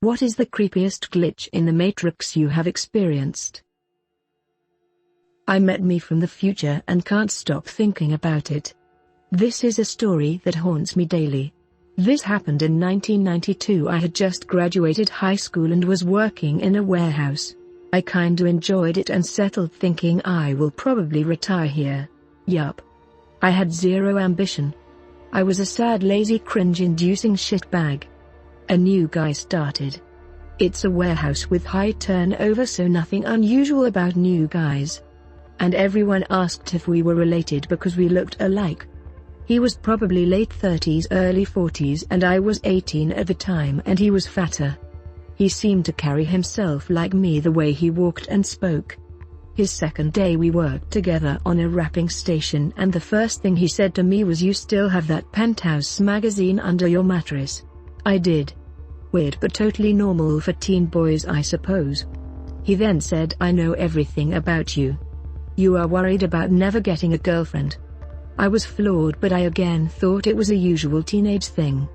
What is the creepiest glitch in the Matrix you have experienced? I met me from the future and can't stop thinking about it. This is a story that haunts me daily. This happened in 1992. I had just graduated high school and was working in a warehouse. I kinda enjoyed it and settled thinking I will probably retire here. Yup. I had zero ambition. I was a sad, lazy, cringe-inducing shitbag. A new guy started. It's a warehouse with high turnover, so nothing unusual about new guys. And everyone asked if we were related because we looked alike. He was probably late 30s, early 40s, and I was 18 at the time, and he was fatter. He seemed to carry himself like me, the way he walked and spoke. His second day we worked together on a wrapping station, and the first thing he said to me was, "You still have that Penthouse magazine under your mattress?" I did. Weird but totally normal for teen boys, I suppose. He then said, "I know everything about you. You are worried about never getting a girlfriend." I was floored, but I again thought it was a usual teenage thing.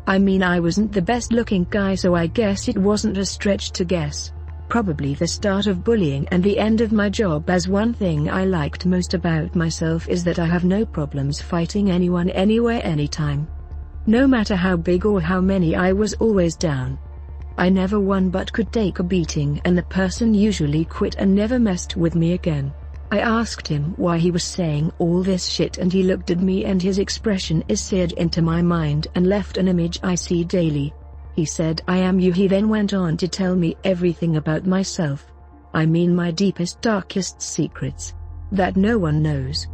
I mean, I wasn't the best looking guy, so I guess it wasn't a stretch to guess. Probably the start of bullying and the end of my job, as one thing I liked most about myself is that I have no problems fighting anyone, anywhere, anytime. No matter how big or how many, I was always down. I never won but could take a beating, and the person usually quit and never messed with me again. I asked him why he was saying all this shit, and he looked at me and his expression is seared into my mind and left an image I see daily. He said, "I am you." He then went on to tell me everything about myself. I mean, my deepest, darkest secrets. That no one knows.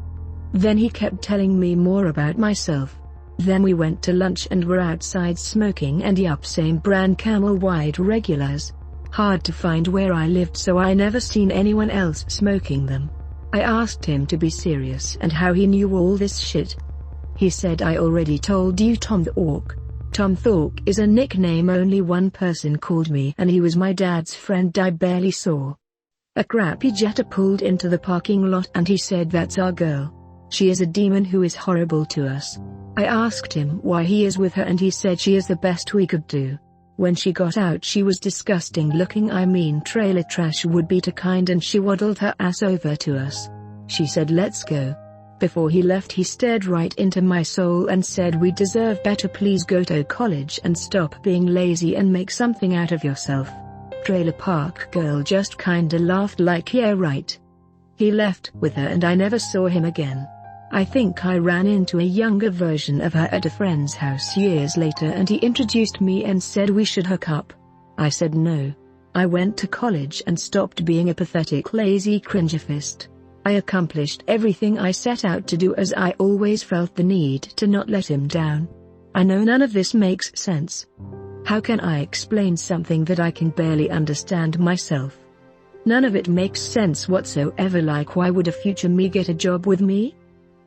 Then he kept telling me more about myself. Then we went to lunch and were outside smoking, and yup, same brand Camel White regulars. Hard to find where I lived, so I never seen anyone else smoking them. I asked him to be serious and how he knew all this shit. He said, "I already told you, Tom the Orc." Tom Thorpe is a nickname only one person called me, and he was my dad's friend I barely saw. A crappy Jetta pulled into the parking lot and he said, "That's our girl. She is a demon who is horrible to us." I asked him why he is with her, and he said she is the best we could do. When she got out, she was disgusting looking. I mean, trailer trash would be too kind, and she waddled her ass over to us. She said, "Let's go." Before he left, he stared right into my soul and said, "We deserve better. Please go to college and stop being lazy and make something out of yourself." Trailer park girl just kinda laughed like, "Yeah, right." He left with her and I never saw him again. I think I ran into a younger version of her at a friend's house years later, and he introduced me and said we should hook up. I said no. I went to college and stopped being a pathetic, lazy cringeifist. I accomplished everything I set out to do, as I always felt the need to not let him down. I know none of this makes sense. How can I explain something that I can barely understand myself? None of it makes sense whatsoever. Like, why would a future me get a job with me?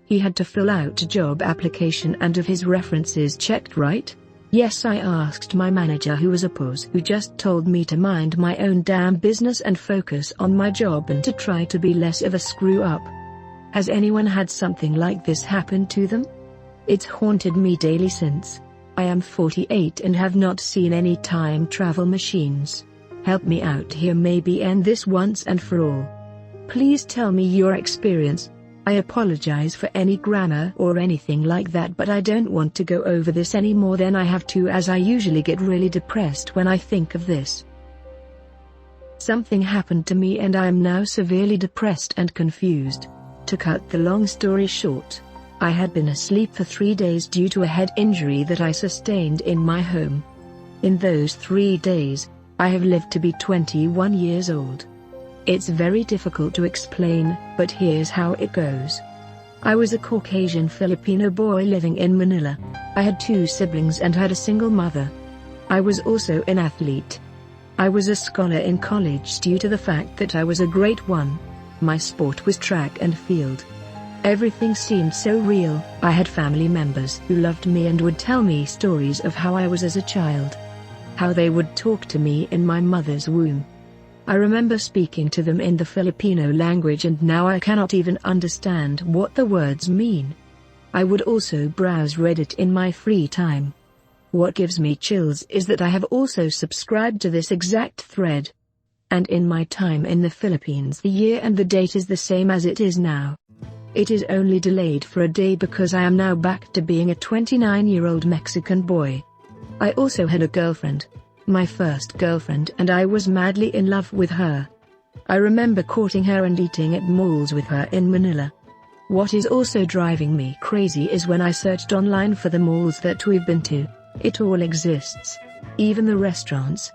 He had to fill out a job application and have his references checked, right? Yes, I asked my manager, who was a puss, who just told me to mind my own damn business and focus on my job and to try to be less of a screw-up. Has anyone had something like this happen to them? It's haunted me daily since. I am 48 and have not seen any time travel machines. Help me out here, maybe end this once and for all. Please tell me your experience. I apologize for any grammar or anything like that, but I don't want to go over this any more than I have to, as I usually get really depressed when I think of this. Something happened to me and I am now severely depressed and confused. To cut the long story short, I had been asleep for 3 days due to a head injury that I sustained in my home. In those 3 days, I have lived to be 21 years old. It's very difficult to explain, but here's how it goes. I was a Caucasian Filipino boy living in Manila. I had 2 siblings and had a single mother. I was also an athlete. I was a scholar in college due to the fact that I was a great one. My sport was track and field. Everything seemed so real. I had family members who loved me and would tell me stories of how I was as a child. How they would talk to me in my mother's womb. I remember speaking to them in the Filipino language, and now I cannot even understand what the words mean. I would also browse Reddit in my free time. What gives me chills is that I have also subscribed to this exact thread. And in my time in the Philippines, the year and the date is the same as it is now. It is only delayed for a day because I am now back to being a 29-year-old Mexican boy. I also had a girlfriend. My first girlfriend, and I was madly in love with her. I remember courting her and eating at malls with her in Manila. What is also driving me crazy is when I searched online for the malls that we've been to. It all exists. Even the restaurants.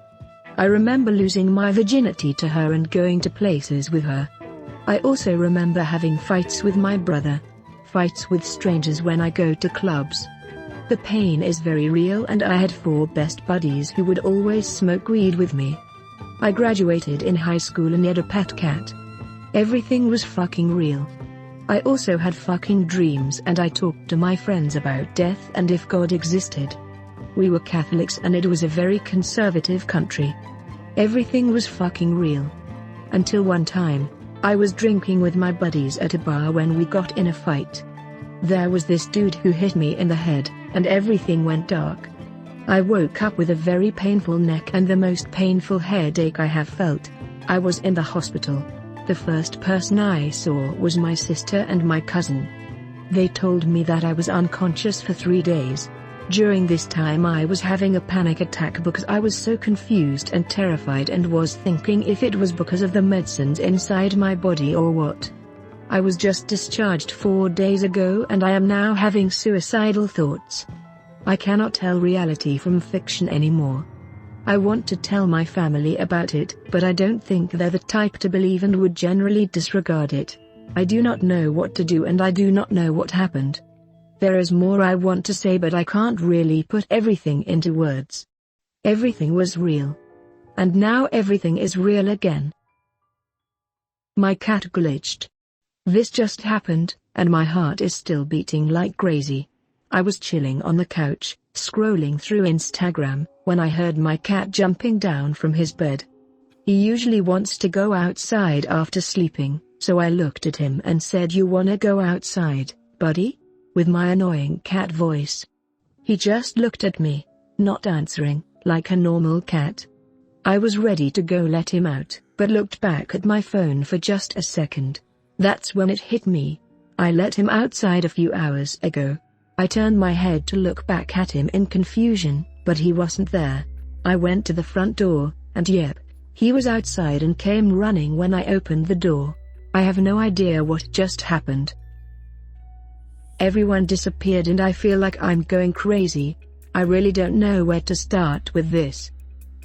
I remember losing my virginity to her and going to places with her. I also remember having fights with my brother. Fights with strangers when I go to clubs. The pain is very real, and I had 4 best buddies who would always smoke weed with me. I graduated in high school and had a pet cat. Everything was fucking real. I also had fucking dreams, and I talked to my friends about death and if God existed. We were Catholics and it was a very conservative country. Everything was fucking real. Until one time, I was drinking with my buddies at a bar when we got in a fight. There was this dude who hit me in the head, and everything went dark. I woke up with a very painful neck and the most painful headache I have felt. I was in the hospital. The first person I saw was my sister and my cousin. They told me that I was unconscious for 3 days. During this time I was having a panic attack because I was so confused and terrified and was thinking if it was because of the medicines inside my body or what. I was just discharged 4 days ago and I am now having suicidal thoughts. I cannot tell reality from fiction anymore. I want to tell my family about it, but I don't think they're the type to believe and would generally disregard it. I do not know what to do and I do not know what happened. There is more I want to say, but I can't really put everything into words. Everything was real. And now everything is real again. My cat glitched. This just happened, and my heart is still beating like crazy. I was chilling on the couch, scrolling through Instagram, when I heard my cat jumping down from his bed. He usually wants to go outside after sleeping, so I looked at him and said, "You wanna go outside, buddy?" with my annoying cat voice. He just looked at me, not answering, like a normal cat. I was ready to go let him out, but looked back at my phone for just a second. That's when it hit me. I let him outside a few hours ago. I turned my head to look back at him in confusion, but he wasn't there. I went to the front door, and yep, he was outside and came running when I opened the door. I have no idea what just happened. Everyone disappeared and I feel like I'm going crazy. I really don't know where to start with this.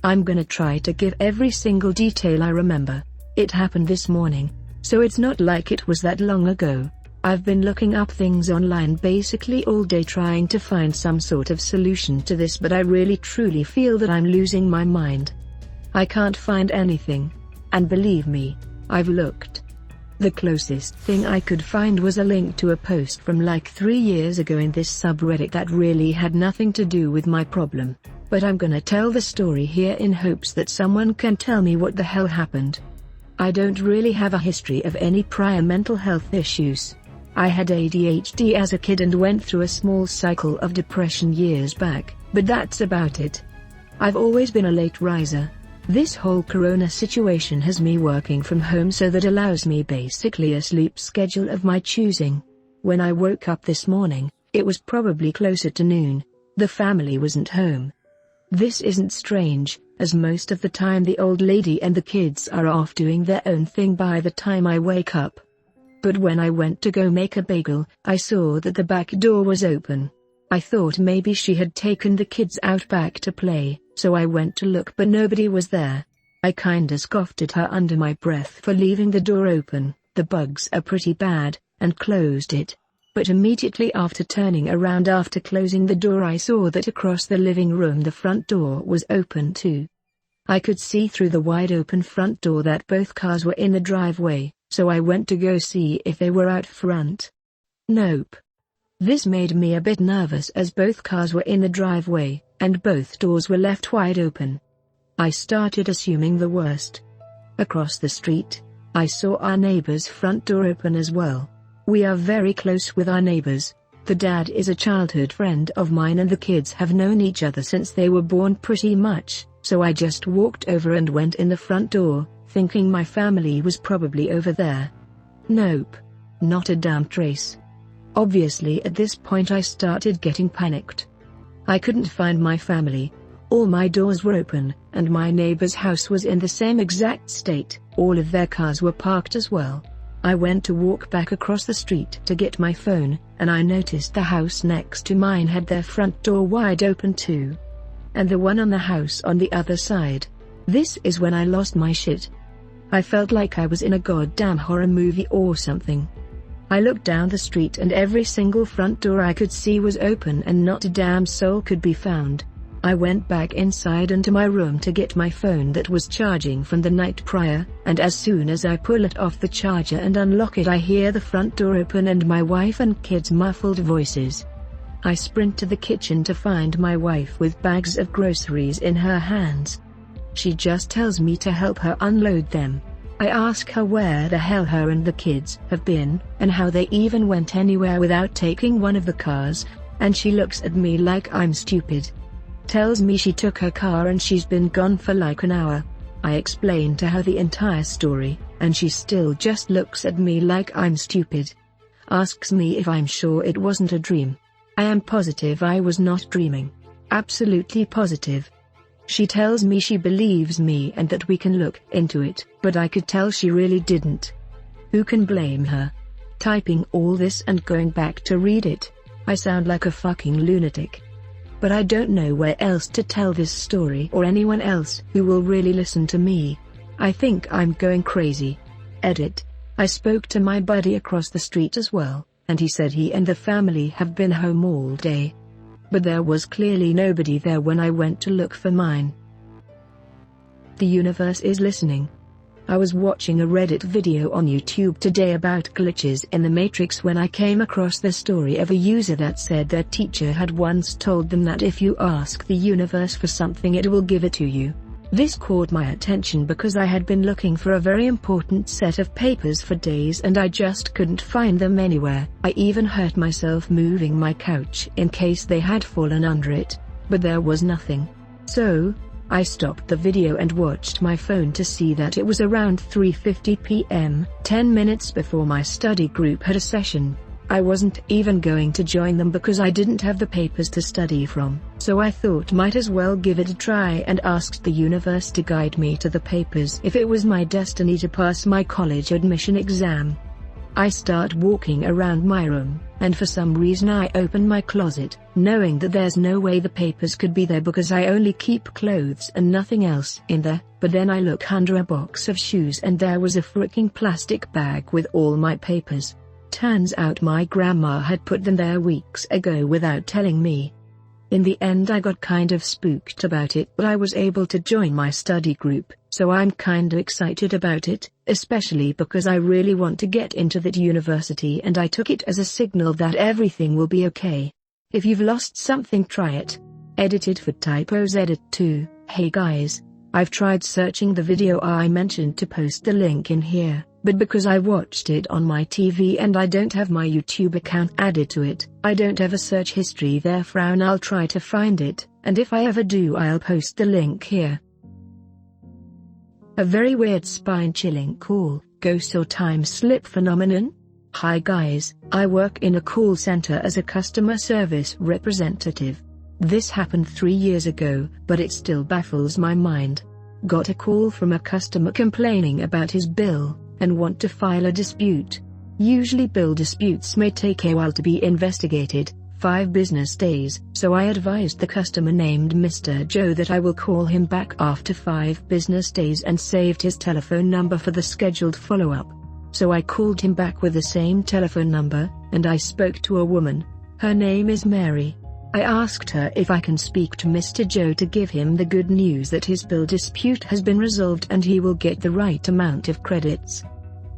I'm gonna try to give every single detail I remember. It happened this morning, so it's not like it was that long ago. I've been looking up things online basically all day trying to find some sort of solution to this, but I really truly feel that I'm losing my mind. I can't find anything. And believe me, I've looked. The closest thing I could find was a link to a post from like 3 years ago in this subreddit that really had nothing to do with my problem. But I'm gonna tell the story here in hopes that someone can tell me what the hell happened. I don't really have a history of any prior mental health issues. I had ADHD as a kid and went through a small cycle of depression years back, but that's about it. I've always been a late riser. This whole corona situation has me working from home, so that allows me basically a sleep schedule of my choosing. When I woke up this morning, it was probably closer to noon. The family wasn't home. This isn't strange, as most of the time the old lady and the kids are off doing their own thing by the time I wake up. But when I went to go make a bagel, I saw that the back door was open. I thought maybe she had taken the kids out back to play, so I went to look, but nobody was there. I kinda scoffed at her under my breath for leaving the door open. The bugs are pretty bad, and closed it. But immediately after turning around after closing the door, I saw that across the living room the front door was open too. I could see through the wide open front door that both cars were in the driveway, so I went to go see if they were out front. Nope. This made me a bit nervous as both cars were in the driveway, and both doors were left wide open. I started assuming the worst. Across the street, I saw our neighbor's front door open as well. We are very close with our neighbors. The dad is a childhood friend of mine and the kids have known each other since they were born pretty much, so I just walked over and went in the front door, thinking my family was probably over there. Nope. Not a damn trace. Obviously at this point I started getting panicked. I couldn't find my family. All my doors were open, and my neighbor's house was in the same exact state. All of their cars were parked as well. I went to walk back across the street to get my phone, and I noticed the house next to mine had their front door wide open too. And the one on the house on the other side. This is when I lost my shit. I felt like I was in a goddamn horror movie or something. I looked down the street and every single front door I could see was open and not a damn soul could be found. I went back inside into my room to get my phone that was charging from the night prior, and as soon as I pull it off the charger and unlock it I hear the front door open and my wife and kids' muffled voices. I sprint to the kitchen to find my wife with bags of groceries in her hands. She just tells me to help her unload them. I ask her where the hell her and the kids have been, and how they even went anywhere without taking one of the cars, and she looks at me like I'm stupid. Tells me she took her car and she's been gone for like an hour. I explain to her the entire story, and she still just looks at me like I'm stupid. Asks me if I'm sure it wasn't a dream. I am positive I was not dreaming. Absolutely positive. She tells me she believes me and that we can look into it, but I could tell she really didn't. Who can blame her? Typing all this and going back to read it. I sound like a fucking lunatic. But I don't know where else to tell this story or anyone else who will really listen to me. I think I'm going crazy. Edit. I spoke to my buddy across the street as well, and he said he and the family have been home all day. But there was clearly nobody there when I went to look for mine. The universe is listening. I was watching a Reddit video on YouTube today about glitches in the Matrix when I came across the story of a user that said their teacher had once told them that if you ask the universe for something it will give it to you. This caught my attention because I had been looking for a very important set of papers for days and I just couldn't find them anywhere. I even hurt myself moving my couch in case they had fallen under it, but there was nothing. So, I stopped the video and watched my phone to see that it was around 3:50 p.m., 10 minutes before my study group had a session. I wasn't even going to join them because I didn't have the papers to study from, so I thought might as well give it a try and asked the universe to guide me to the papers if it was my destiny to pass my college admission exam. I start walking around my room, and for some reason I open my closet, knowing that there's no way the papers could be there because I only keep clothes and nothing else in there, but then I look under a box of shoes and there was a freaking plastic bag with all my papers. Turns out my grandma had put them there weeks ago without telling me. In the end I got kind of spooked about it, but I was able to join my study group, so I'm kinda excited about it, especially because I really want to get into that university and I took it as a signal that everything will be okay. If you've lost something, try it. Edited for typos. Edit 2. Hey guys, I've tried searching the video I mentioned to post the link in here, but because I watched it on my TV and I don't have my YouTube account added to it, I don't have a search history there. I'll try to find it, and if I ever do I'll post the link here. A very weird spine-chilling call, ghost or time slip phenomenon? Hi guys, I work in a call center as a customer service representative. This happened 3 years ago, but it still baffles my mind. Got a call from a customer complaining about his bill, and want to file a dispute. Usually bill disputes may take a while to be investigated, 5 business days, so I advised the customer named Mr. Joe that I will call him back after 5 business days and saved his telephone number for the scheduled follow-up. So I called him back with the same telephone number, and I spoke to a woman. Her name is Mary. I asked her if I can speak to Mr. Joe to give him the good news that his bill dispute has been resolved and he will get the right amount of credits.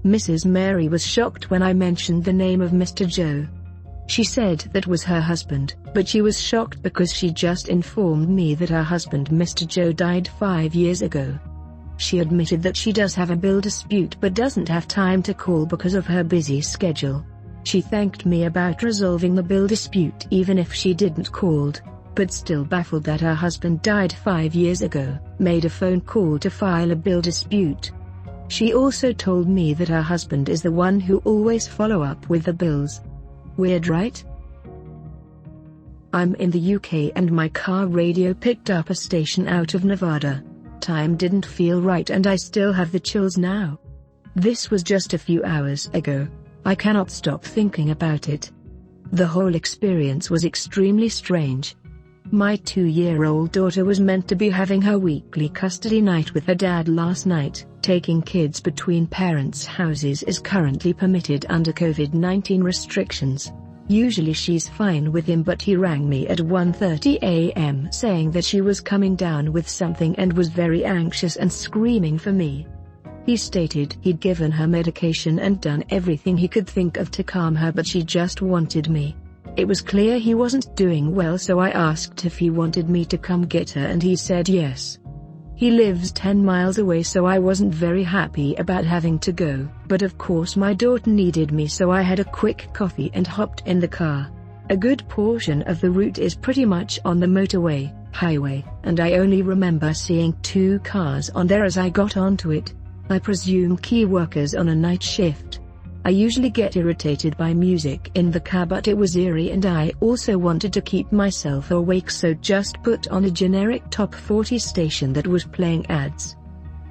Mrs. Mary was shocked when I mentioned the name of Mr. Joe. She said that was her husband, but she was shocked because she just informed me that her husband Mr. Joe died 5 years ago. She admitted that she does have a bill dispute but doesn't have time to call because of her busy schedule. She thanked me about resolving the bill dispute even if she didn't called, but still baffled that her husband died 5 years ago, made a phone call to file a bill dispute. She also told me that her husband is the one who always follow up with the bills. Weird, right? I'm in the UK and my car radio picked up a station out of Nevada. Time didn't feel right and I still have the chills now. This was just a few hours ago. I cannot stop thinking about it. The whole experience was extremely strange. My 2-year-old daughter was meant to be having her weekly custody night with her dad last night. Taking kids between parents' houses is currently permitted under COVID-19 restrictions. Usually she's fine with him, but he rang me at 1:30 a.m. saying that she was coming down with something and was very anxious and screaming for me. He stated he'd given her medication and done everything he could think of to calm her, but she just wanted me. It was clear he wasn't doing well, so I asked if he wanted me to come get her and he said yes. He lives 10 miles away, so I wasn't very happy about having to go, but of course my daughter needed me, so I had a quick coffee and hopped in the car. A good portion of the route is pretty much on the motorway, highway, and I only remember seeing 2 cars on there as I got onto it. I presume key workers on a night shift. I usually get irritated by music in the car, but it was eerie and I also wanted to keep myself awake, so just put on a generic top 40 station that was playing ads.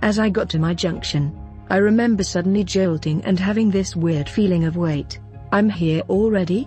As I got to my junction, I remember suddenly jolting and having this weird feeling of wait, I'm here already?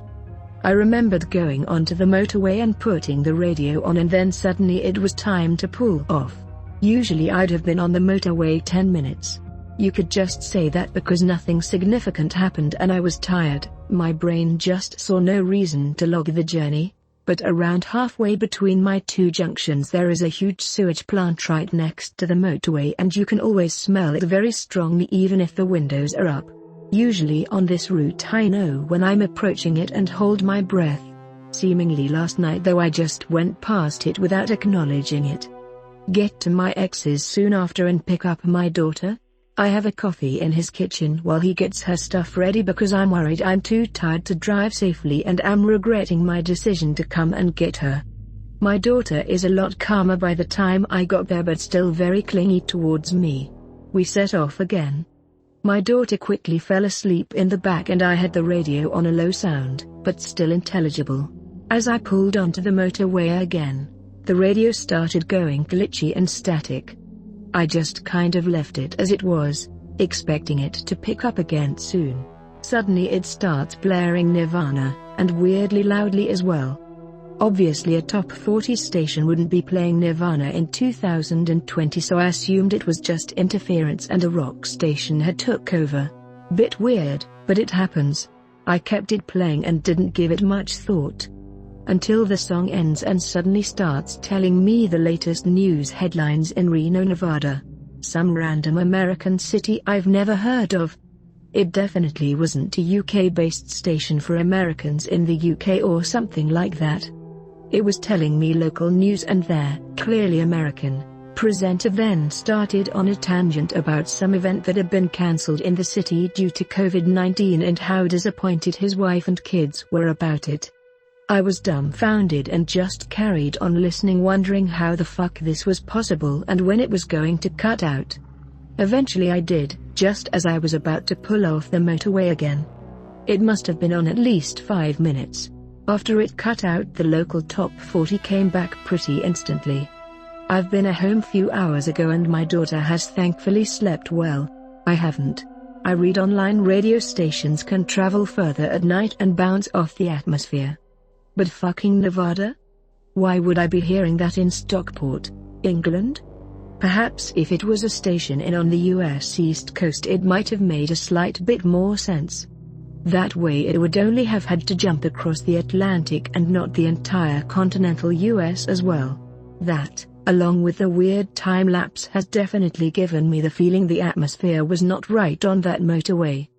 I remembered going onto the motorway and putting the radio on, and then suddenly it was time to pull off. Usually I'd have been on the motorway 10 minutes. You could just say that because nothing significant happened and I was tired. My brain just saw no reason to log the journey. But around halfway between my 2 junctions there is a huge sewage plant right next to the motorway, and you can always smell it very strongly even if the windows are up. Usually on this route I know when I'm approaching it and hold my breath. Seemingly last night though I just went past it without acknowledging it. Get to my ex's soon after and pick up my daughter. I have a coffee in his kitchen while he gets her stuff ready because I'm worried I'm too tired to drive safely and am regretting my decision to come and get her. My daughter is a lot calmer by the time I got there, but still very clingy towards me. We set off again. My daughter quickly fell asleep in the back and I had the radio on a low sound, but still intelligible. As I pulled onto the motorway again, the radio started going glitchy and static. I just kind of left it as it was, expecting it to pick up again soon. Suddenly it starts blaring Nirvana, and weirdly loudly as well. Obviously a top 40 station wouldn't be playing Nirvana in 2020, so I assumed it was just interference and a rock station had took over. Bit weird, but it happens. I kept it playing and didn't give it much thought. Until the song ends and suddenly starts telling me the latest news headlines in Reno, Nevada. Some random American city I've never heard of. It definitely wasn't a UK-based station for Americans in the UK or something like that. It was telling me local news, and their clearly American presenter then started on a tangent about some event that had been cancelled in the city due to COVID-19 and how disappointed his wife and kids were about it. I was dumbfounded and just carried on listening, wondering how the fuck this was possible and when it was going to cut out. Eventually I did, just as I was about to pull off the motorway again. It must have been on at least 5 minutes. After it cut out, the local top 40 came back pretty instantly. I've been home few hours ago and my daughter has thankfully slept well. I haven't. I read online radio stations can travel further at night and bounce off the atmosphere. But fucking Nevada? Why would I be hearing that in Stockport, England? Perhaps if it was a station on the US East Coast it might have made a slight bit more sense. That way it would only have had to jump across the Atlantic and not the entire continental US as well. That, along with the weird time lapse, has definitely given me the feeling the atmosphere was not right on that motorway.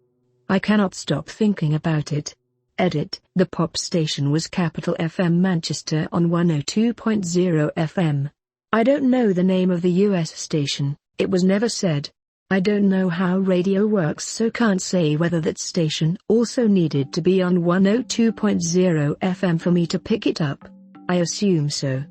I cannot stop thinking about it. Edit, the pop station was Capital FM Manchester on 102.0 FM. I don't know the name of the US station, it was never said. I don't know how radio works, so can't say whether that station also needed to be on 102.0 FM for me to pick it up. I assume so.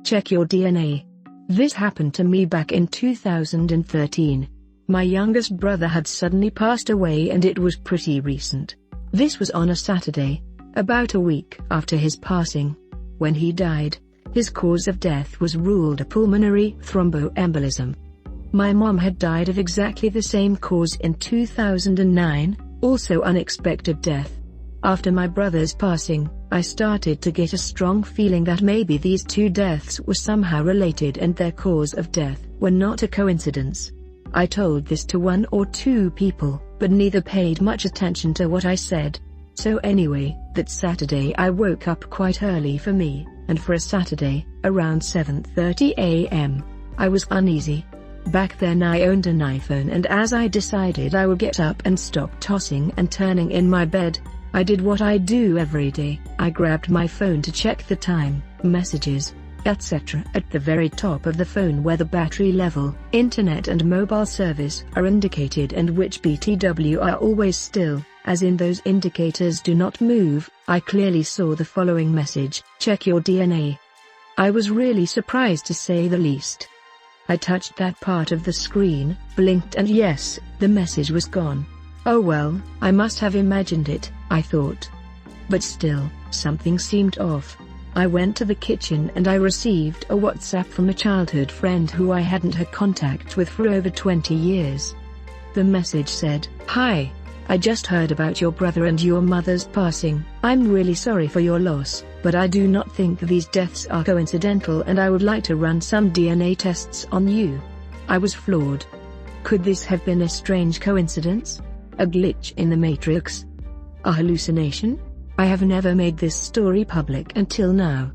Check your DNA. This happened to me back in 2013. My youngest brother had suddenly passed away, and it was pretty recent. This was on a Saturday, about a week after his passing. When he died, his cause of death was ruled a pulmonary thromboembolism. My mom had died of exactly the same cause in 2009, also unexpected death. After my brother's passing, I started to get a strong feeling that maybe these two deaths were somehow related and their cause of death were not a coincidence. I told this to one or two people, but neither paid much attention to what I said. So anyway, that Saturday I woke up quite early for me, and for a Saturday, around 7:30 a.m., I was uneasy. Back then I owned an iPhone, and as I decided I would get up and stop tossing and turning in my bed, I did what I do every day. I grabbed my phone to check the time, messages, etc. At the very top of the phone where the battery level, internet and mobile service are indicated and which BTW are always still, as in those indicators do not move, I clearly saw the following message: check your DNA. I was really surprised, to say the least. I touched that part of the screen, blinked, and yes, the message was gone. Oh well, I must have imagined it, I thought. But still, something seemed off. I went to the kitchen and I received a WhatsApp from a childhood friend who I hadn't had contact with for over 20 years. The message said, "Hi. I just heard about your brother and your mother's passing. I'm really sorry for your loss, but I do not think these deaths are coincidental, and I would like to run some DNA tests on you." I was floored. Could this have been a strange coincidence? A glitch in the Matrix? A hallucination? I have never made this story public until now.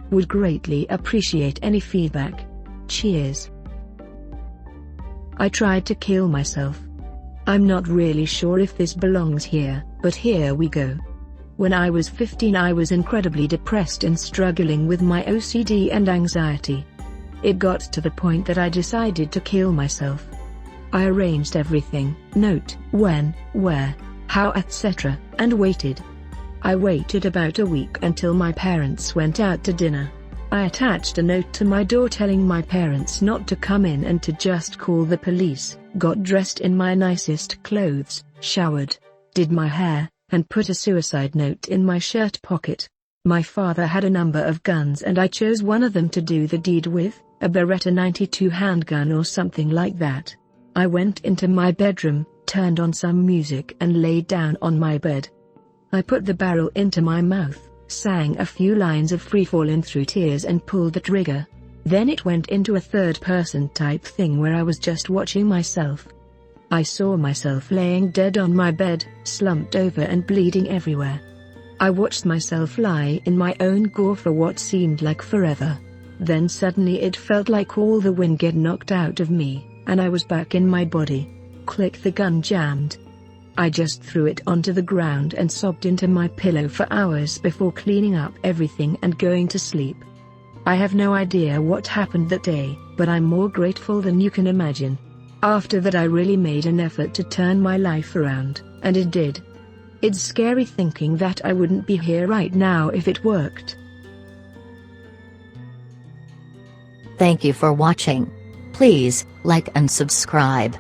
Would greatly appreciate any feedback. Cheers. I tried to kill myself. I'm not really sure if this belongs here, but here we go. When I was 15, I was incredibly depressed and struggling with my OCD and anxiety. It got to the point that I decided to kill myself. I arranged everything, note, when, where, how, etc., and waited. I waited about a week until my parents went out to dinner. I attached a note to my door telling my parents not to come in and to just call the police, got dressed in my nicest clothes, showered, did my hair, and put a suicide note in my shirt pocket. My father had a number of guns and I chose one of them to do the deed with, a Beretta 92 handgun or something like that. I went into my bedroom, turned on some music and laid down on my bed. I put the barrel into my mouth, sang a few lines of Free Fallin' Through Tears and pulled the trigger. Then it went into a third-person type thing where I was just watching myself. I saw myself laying dead on my bed, slumped over and bleeding everywhere. I watched myself lie in my own gore for what seemed like forever. Then suddenly it felt like all the wind get knocked out of me, and I was back in my body. Click, the gun jammed. I just threw it onto the ground and sobbed into my pillow for hours before cleaning up everything and going to sleep. I have no idea what happened that day, but I'm more grateful than you can imagine. After that I really made an effort to turn my life around, and it did. It's scary thinking that I wouldn't be here right now if it worked. Thank you for watching. Please like and subscribe.